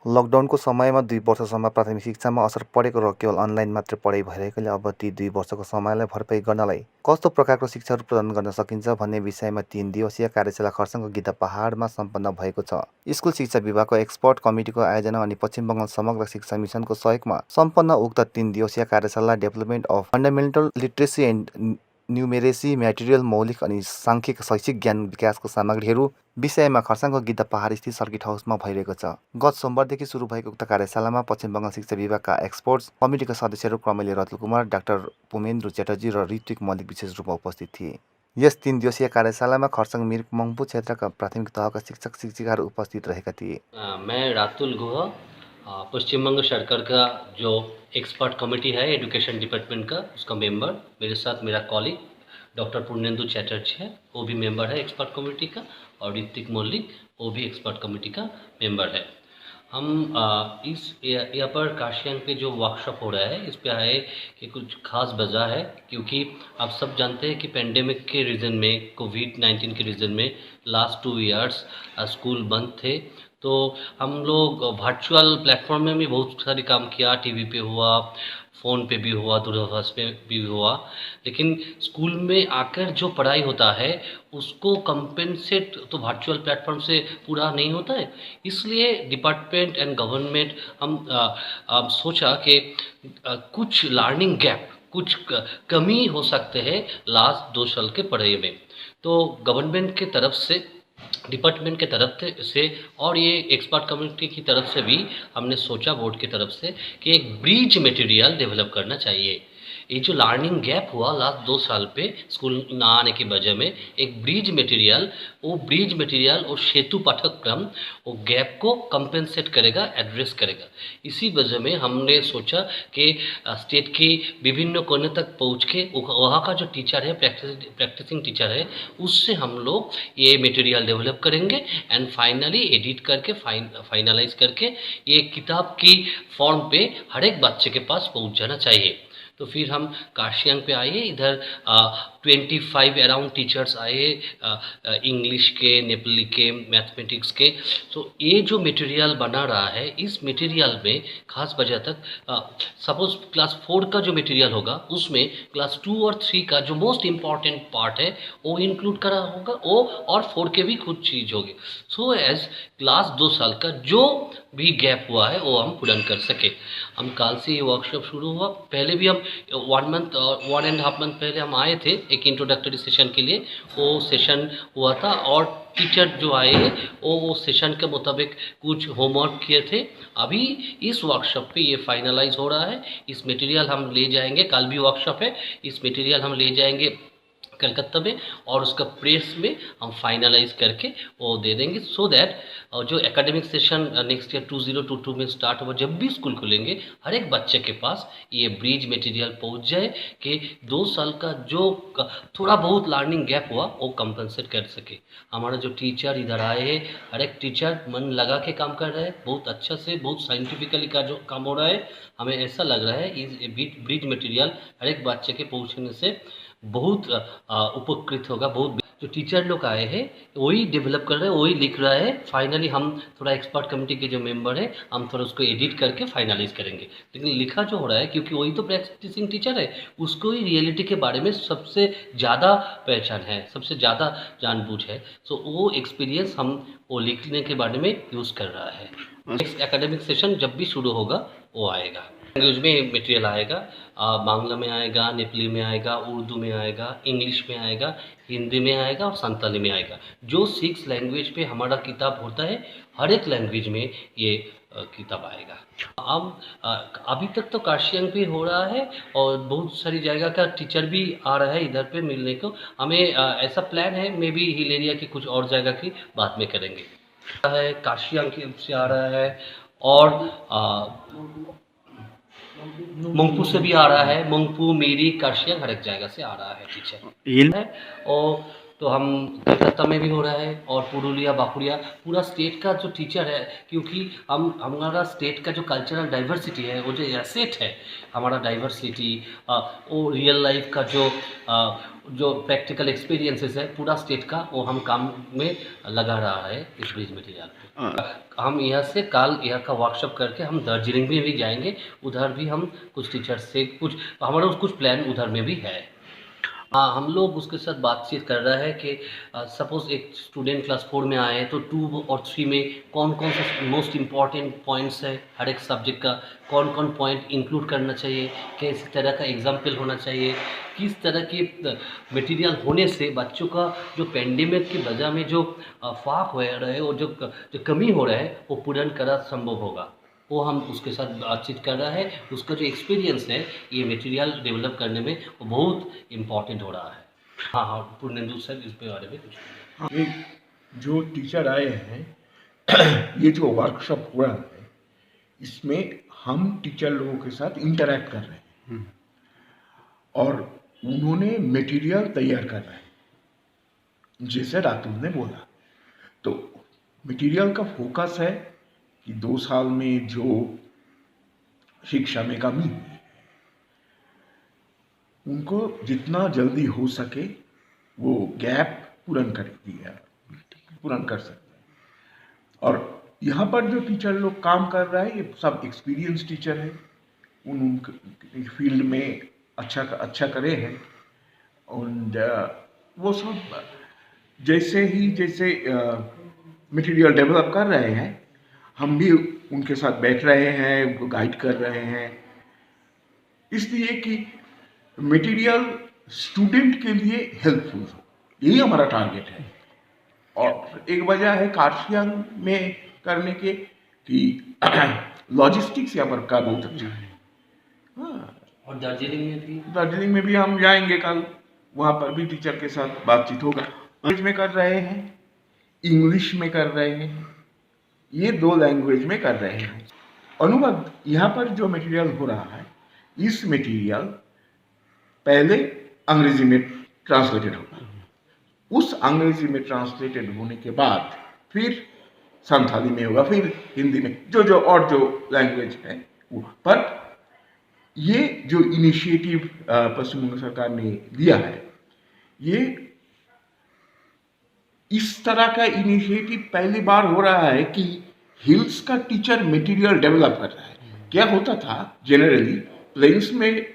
लकडाउनको समयमा 2 वर्षसम्म प्राथमिक शिक्षामा असर परेको र केवल अनलाइन मात्र पढाइ भइरहेकोले अब ती 2 वर्षको समयलाई भरपाई गर्नलाई कस्तो प्रकारको शिक्षाहरू प्रदान गर्न सकिन्छ भन्ने विषयमा 3 दिवसीय कार्यशाला खरसाङको गिद्ध पहाडमा सम्पन्न भएको छ। स्कुल शिक्षा विभागको एक्सपर्ट कमिटीको आयोजना अनि पश्चिम बङ्गाल समग्र शिक्षा मिसनको सहयोगमा सम्पन्न उक्त 3 दिवसीय कार्यशाला development of fundamental literacy and numeracy material मौलिक अनि साङ्ख्यिक शैक्षिक ज्ञान विकासको सामग्रीहरू विषयमा खरसाङको गिद्ध पहाड स्थित सर्किट हाउसमा भइरहेको छ। गत सोमबारदेखि सुरु भएको उक्त कार्यशालामा पश्चिम बङ्गाल शिक्षा विभागका एक्सपर्ट्स कमिटीका सदस्यहरू क्रमैले रतुल कुमार, डाक्टर पुमेन्द्र च्याटर्जी र ऋत्विक मल्लिक विशेष रूपमा उपस्थित थिए। यस 3 दिवसीय कार्यशालामा खरसाङ मिरिक मङ्पु क्षेत्रका प्राथमिक तहका शिक्षक शिक्षिकाहरू उपस्थित रहेका थिए। मैं रातुल गुहा, पश्चिम बंग सरकार का जो एक्सपर्ट कमेटी है एजुकेशन डिपार्टमेंट का, उसका मेंबर, मेरे साथ मेरा कॉलीग डॉक्टर पुर्णेंदु चैटर्जी है, वो भी मेंबर है एक्सपर्ट कमेटी का, और ऋतिक मौलिक वो भी एक्सपर्ट कमेटी का मेंबर है। हम इस यहाँ पर काशियांग पे जो वर्कशॉप हो रहा है इस पे आए कि कुछ खास वजह है, क्योंकि आप सब जानते हैं कि पेंडेमिक के रीज़न में, कोविड-19 के रीज़न में लास्ट 2 इयर्स स्कूल बंद थे। तो हम लोग वर्चुअल प्लेटफॉर्म में भी बहुत सारी काम किया, टीवी पे हुआ, फ़ोन पे भी हुआ, दूरभाष पे भी हुआ, लेकिन स्कूल में आकर जो पढ़ाई होता है उसको कंपेंसेट तो वर्चुअल प्लेटफॉर्म से पूरा नहीं होता है। इसलिए डिपार्टमेंट एंड गवर्नमेंट हम सोचा कि कुछ लर्निंग गैप, कुछ कमी हो सकते हैं लास्ट 2 साल के पढ़ाई में। तो गवर्नमेंट के तरफ से, डिपार्टमेंट के तरफ से और ये एक्सपर्ट कम्युनिटी की तरफ से भी हमने सोचा बोर्ड की तरफ से कि एक ब्रिज मटेरियल डेवलप करना चाहिए। ये जो लर्निंग गैप हुआ लास्ट 2 साल पे स्कूल ना आने की वजह में, एक ब्रिज मटेरियल और सेतु पाठ्यक्रम वो गैप को कंपेंसेट करेगा, एड्रेस करेगा। इसी वजह में हमने सोचा कि स्टेट की विभिन्न कोने तक पहुँच के वहाँ का जो टीचर है, प्रैक्टिसिंग टीचर है, उससे हम लोग ये मटेरियल डेवलप करेंगे एंड फाइनली एडिट करके फाइनलाइज करके ये किताब की फॉर्म पे हर एक बच्चे के पास पहुँच जाना चाहिए। तो फिर हम काशियांग पे आए, इधर 25 अराउंड टीचर्स आए, इंग्लिश के, नेपाली के, मैथमेटिक्स के। तो ये जो मटेरियल बना रहा है, इस मटेरियल में खास वजह तक सपोज क्लास 4 का जो मटेरियल होगा उसमें क्लास 2 और 3 का जो मोस्ट इम्पॉर्टेंट पार्ट है वो इंक्लूड करा होगा, वो और 4 के भी कुछ चीज़ होगी, सो एज क्लास 2 साल का जो भी गैप हुआ है वो हम पूर्ण कर सके। हम कल से ये वर्कशॉप शुरू हुआ, पहले भी हम 1.5 मंथ पहले हम आए थे एक इंट्रोडक्टरी सेशन के लिए, वो सेशन हुआ था और टीचर जो आए हैं वो सेशन के मुताबिक कुछ होमवर्क किए थे। अभी इस वर्कशॉप पे ये फाइनलाइज हो रहा है। इस मटेरियल हम ले जाएंगे, कल भी वर्कशॉप है, इस मटेरियल हम ले जाएंगे कलकत्ता में और उसका प्रेस में हम फाइनलाइज करके वो दे देंगे, सो दैट जो एकेडमिक सेशन नेक्स्ट ईयर 2022 में स्टार्ट हुआ, जब भी स्कूल खुलेंगे हर एक बच्चे के पास ये ब्रिज मटेरियल पहुंच जाए कि 2 साल का जो थोड़ा बहुत लर्निंग गैप हुआ वो कंपनसेट कर सके। हमारा जो टीचर इधर आए हैं, हर एक टीचर मन लगा के काम कर रहे हैं, बहुत अच्छा से, बहुत साइंटिफिकली का जो काम हो रहा है। हमें ऐसा लग रहा है इस ब्रिज मटेरियल हर एक बच्चे के पहुँचने से बहुत उपकृत होगा। बहुत जो टीचर लोग आए हैं वही डेवलप कर रहे हैं, वही लिख रहा है। फाइनली हम थोड़ा एक्सपर्ट कमेटी के जो मेंबर है हम थोड़ा उसको एडिट करके फाइनलाइज करेंगे, लेकिन लिखा जो हो रहा है क्योंकि वही तो प्रैक्टिसिंग टीचर है, उसको ही रियलिटी के बारे में सबसे ज़्यादा पहचान है, सबसे ज़्यादा जानबूझ है, सो वो एक्सपीरियंस हम वो लिखने के बारे में यूज़ कर रहा है। नेक्स्ट एकेडमिक सेशन जब भी शुरू होगा वो आएगा, लैंग्वेज में मटेरियल आएगा, बांग्ला में आएगा, नेपाली में आएगा, उर्दू में आएगा, इंग्लिश में आएगा, हिंदी में आएगा और संताली में आएगा। जो 6 लैंग्वेज पे हमारा किताब होता है हर एक लैंग्वेज में ये किताब आएगा। अब अभी तक तो काशियांग पे हो रहा है और बहुत सारी जगह का टीचर भी आ रहा है इधर पे मिलने को। हमें ऐसा प्लान है, मे बी हिल एरिया की कुछ और जगह की बात में करेंगे। काशियांग से आ रहा है और मंगपू से भी आ रहा है, मंगपू, मेरी, काशियांग हर एक जगह से आ रहा है टीचर है। और तो हम कलकत्ता में भी हो रहा है और पुरुलिया बांकुड़िया पूरा स्टेट का जो टीचर है, क्योंकि हम हमारा स्टेट का जो कल्चरल डाइवर्सिटी है, वो जो एसेट है हमारा डाइवर्सिटी, वो रियल लाइफ का जो प्रैक्टिकल एक्सपीरियंसेस है पूरा स्टेट का, वो हम काम में लगा रहा है इस ब्रिज मटेरियल पे। हम यहाँ से कल यहाँ का वर्कशॉप करके हम दार्जिलिंग में भी जाएंगे, उधर भी हम कुछ टीचर से कुछ हमारा कुछ प्लान उधर में भी है। हाँ, हम लोग उसके साथ बातचीत कर रहा है कि सपोज़ एक स्टूडेंट क्लास 4 में आए तो 2 और 3 में कौन-कौन से मोस्ट इम्पॉर्टेंट पॉइंट्स है हर एक सब्जेक्ट का, कौन-कौन पॉइंट इंक्लूड करना चाहिए, किस तरह का एग्ज़ाम्पल होना चाहिए, किस तरह की मटेरियल होने से बच्चों का जो पैंडेमिक की वजह में जो फाक हो रहा है और जो कमी हो रहा है वो पूर्ण करा संभव होगा। वो हम उसके साथ बातचीत कर रहा है, उसका जो एक्सपीरियंस है ये मटेरियल डेवलप करने में वो बहुत इम्पॉर्टेंट हो रहा है। हाँ हाँ, पूर्णेंदु सर इस पे बारे में कुछ। हाँ, एक जो टीचर आए हैं ये जो वर्कशॉप हुआ है इसमें हम टीचर लोगों के साथ इंटरैक्ट कर रहे हैं और उन्होंने मटेरियल तैयार कर रहे हैं जैसे रातुल ने बोला। तो मटेरियल का फोकस है कि 2 साल में जो शिक्षा में कमी हुई उनको जितना जल्दी हो सके वो गैप पूर्ण कर सकते हैं। और यहाँ पर जो टीचर लोग काम कर रहा है ये सब एक्सपीरियंस टीचर है, उन फील्ड में अच्छा करे हैं और वो सब जैसे मटेरियल डेवलप कर रहे हैं हम भी उनके साथ बैठ रहे हैं, उनको गाइड कर रहे हैं, इसलिए कि मटेरियल स्टूडेंट के लिए हेल्पफुल हो, यही हमारा टारगेट है। और एक वजह है कार्शियंग में करने के कि लॉजिस्टिक्स यहाँ पर का बहुत अच्छा है। हाँ, और दार्जिलिंग में भी हम जाएंगे कल, वहाँ पर भी टीचर के साथ बातचीत होगा। लैंग्वेज में कर रहे हैं, इंग्लिश में कर रहे हैं, ये 2 लैंग्वेज में कर रहे हैं। अनुवाद यहाँ पर जो मटेरियल हो रहा है इस मटेरियल पहले अंग्रेजी में ट्रांसलेटेड होगा, उस अंग्रेजी में ट्रांसलेटेड होने के बाद फिर संथाली में होगा, फिर हिंदी में, जो लैंग्वेज है वो। पर ये जो इनिशिएटिव पश्चिम बंगाल सरकार ने लिया है, ये इस तरह का इनिशिएटिव पहली बार हो रहा है कि हिल्स का टीचर मटेरियल डेवलप कर रहा है। क्या होता था, जनरली प्लेन्स में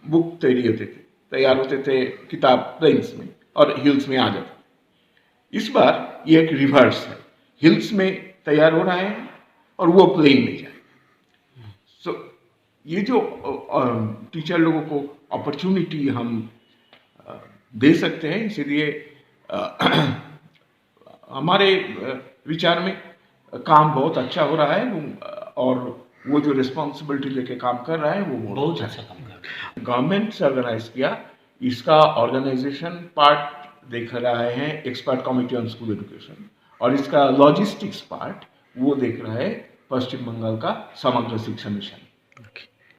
बुक तैयार होते थे किताब प्लेन्स में और हिल्स में आ जाते। इस बार ये एक रिवर्स है, हिल्स में तैयार हो रहा है और वो प्लेन में जाए। सो ये जो टीचर लोगों को अपॉर्चुनिटी हम दे सकते हैं, इसीलिए हमारे विचार में काम बहुत अच्छा हो रहा है और वो जो रिस्पॉन्सिबिलिटी लेके काम कर रहा है वो बहुत अच्छा काम कर रहा है। गवर्नमेंट से ऑर्गेनाइज किया, इसका ऑर्गेनाइजेशन पार्ट देख रहा है expert committee on school education और इसका लॉजिस्टिक्स पार्ट वो देख रहा है पश्चिम बंगाल का समग्र शिक्षा मिशन।